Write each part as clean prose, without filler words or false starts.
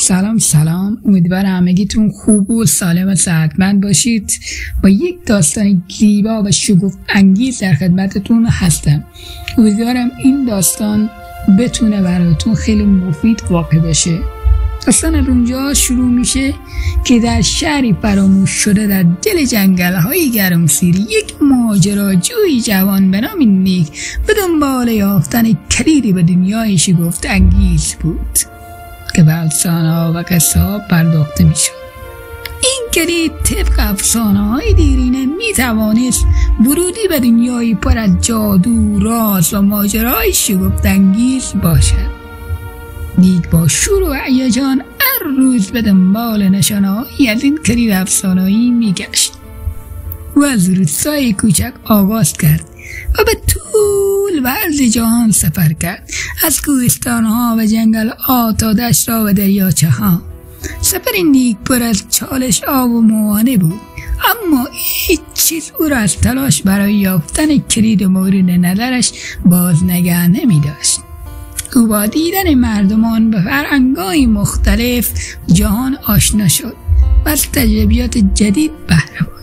سلام، امیدوارم همگیتون خوب و سالم و صحتمند باشید. با یک داستان زیبا و شگفت انگیز در خدمتتون هستم. امیدوارم این داستان بتونه براتون خیلی مفید واقع بشه. داستان از اونجا شروع میشه که در شهری فراموش شده در دل جنگل‌های گرمسیری یک ماجراجوی جوان به نام نیک به دنبال یافتن کلیدی به دنیای شگفت انگیز بود که به افسانه‌ها و قصه‌ها پرداخته میشد. این کلید طبق افسانه‌های دیرینه میتوانست ورودی به دنیای پر از جادو، راز و ماجراهای شگفت انگیز باشد. نیک با شور و هیجان هر روز به دنبال نشانه‌هایی از این کلید افسانه‌ای میگشت و از روستای کوچک آغاز کرد و به طول و عرض جهان سفر کرد، از کوهستان‌ها و جنگل‌ها تا دشت‌ها و دریاچه‌ها. سفر نیک پر از چالش آب و موانع بود، اما هیچ چیز او را از تلاش برای یافتن کلید مورد نظرش باز نگه نمی‌داشت. او با دیدن مردمان و فرهنگ‌های مختلف جهان آشنا شد و از تجربیات جدید بهره برد.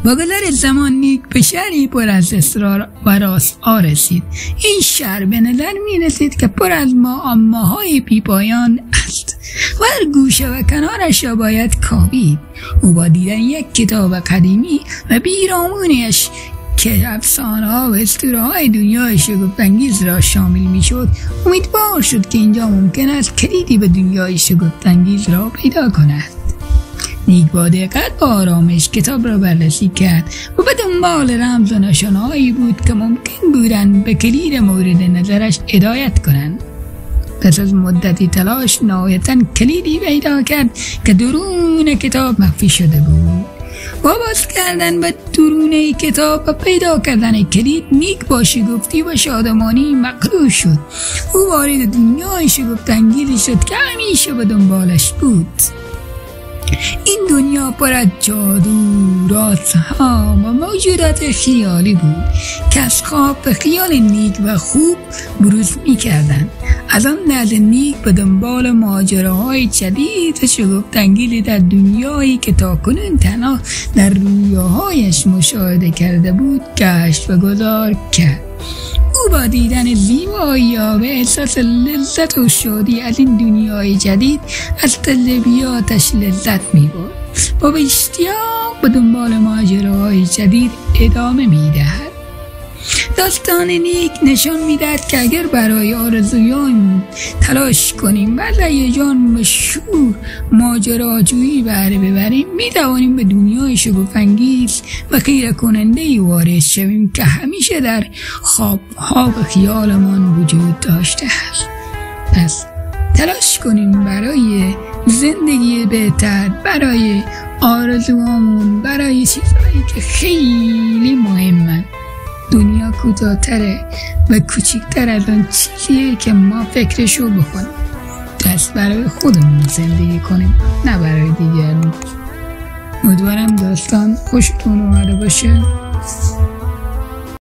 با گذر زمان نیک به شهری پر از اسرار و رازها رسید. این شهر به نظر می رسید که پر از معماهای بی‌پایان است و هر گوشه و کنارش را باید کاوید. او با دیدن یک کتاب قدیمی و بیرامونش که افسانه‌ها و اسطوره‌های دنیای شگفت‌انگیز را شامل می‌شد، امیدوار شد که اینجا ممکن است کلیدی به دنیای شگفت‌انگیز را پیدا کند. نیک با دقت و آرامش کتاب را بررسی کرد و به دنبال رمز و نشانه‌هایی بود که ممکن بودند به کلید مورد نظرش هدایت کنند. پس از مدتی تلاش نهایتاً کلیدی پیدا کرد که درون کتاب مخفی شده بود. با باز کردن به درون کتاب و پیدا کردن کلید، نیک با شگفتی و شادمانی مغرور شد. او وارد دنیای شگفت‌انگیزی شد که همیشه به دنبالش بود. این دنیا پر از جادو، رازها و موجودات خیالی بود که از خواب به خیال نیک و خوب بروز می‌کردند. از آن لحظه نیک به دنبال ماجراهای جدید و شگفت‌انگیزی در دنیایی که تاکنون تنها در رویاهایش مشاهده کرده بود گشت و گذار کرد. او با دیدن زیبایی‌ها و احساس لذت و شادی از این دنیای جدید از تجربیاتش لذت می‌برد و به اشتیاق به دنبال ماجراهای جدید ادامه می‌دهد. داستان نیک نشان می‌دهد که اگر برای آرزویان تلاش کنیم و از هیجان و شور ماجراجویی بهره ببریم، می‌توانیم به دنیای شگفت‌انگیز و خیره کننده‌ای وارد شویم که همیشه در خواب‌ها و خیالمان وجود داشته است. پس تلاش کنیم برای زندگی بهتر، برای آرزوهامون، برای چیزهایی که خیلی مهمن. دنیا کوتاه‌تره و کوچکتر از آن چیزیه که ما فکرشو بکنیم. دست برای خودمون زندگی کنیم، نه برای دیگران. امیدوارم داستان خوشتون اومده باشه.